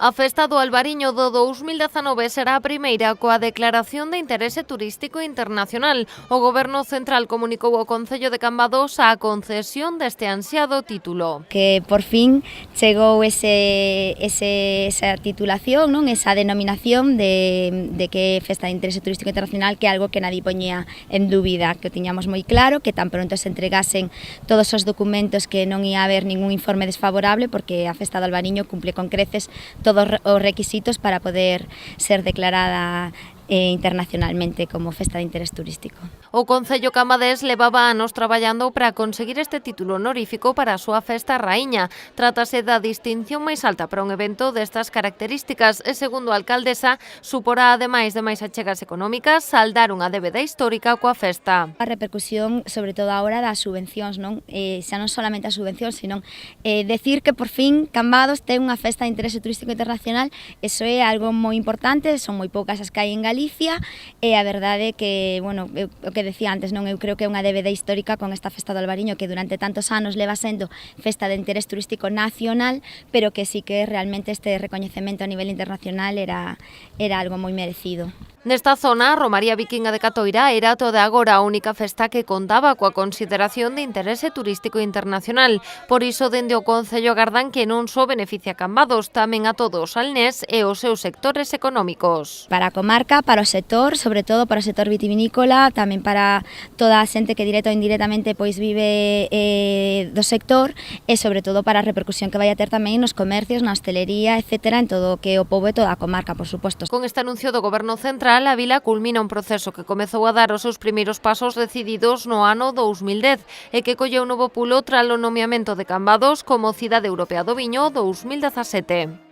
A Festa do Albariño do 2019 será a primeira coa declaración de interese turístico internacional. O Goberno Central comunicou ao Concello de Cambados a concesión deste ansiado título. Que por fin chegou esa titulación, non? Esa denominación de que é Festa de Interese Turístico Internacional, que é algo que nadie poñía en dúbida, que o tiñamos moi claro, que tan pronto se entregasen todos os documentos que non ia haber ningún informe desfavorable, porque a Festa do Albariño cumple con creces todos os requisitos para poder ser declarada internacionalmente como Festa de Interés Turístico. O Concello Cambados levaba anos traballando para conseguir este título honorífico para a súa festa raíña. Trátase da distinción máis alta para un evento destas características e, segundo a alcaldesa, suporá, ademais de máis achegas económicas, saldar unha débeda histórica coa festa. A repercusión, sobre todo agora, das subvencións, non? Xa non solamente as subvencións, sino decir que por fin Cambados ten unha festa de interese turístico internacional, eso é algo moi importante, son moi poucas as que hai en Galicia, e a verdade é que, bueno, o que decía antes, non, eu creo que é unha débeda histórica con esta Festa do Albariño, que durante tantos anos leva sendo festa de interés turístico nacional, pero que sí que realmente este recoñecemento a nivel internacional era algo moi merecido. Nesta zona, a Romaría Vikinga de Catoira era toda agora a única festa que contaba coa consideración de interese turístico internacional. Por iso, dende o Concello agardan que non só beneficia a Cambados, tamén a todo o salnés e os seus sectores económicos. Para a comarca, para o sector, sobre todo para o sector vitivinícola, tamén para toda a xente que directa ou indirectamente pois vive do sector, e sobre todo para a repercusión que vai a ter tamén nos comercios, na hostelería, etcétera, en todo o que o pobo e toda a comarca, por suposto. Con este anuncio do Goberno Central, a vila culmina un proceso que comezou a dar os seus primeiros pasos decididos no ano 2010 e que colleu novo pulo tras o nomeamento de Cambados como Cidade Europea do Viño 2017.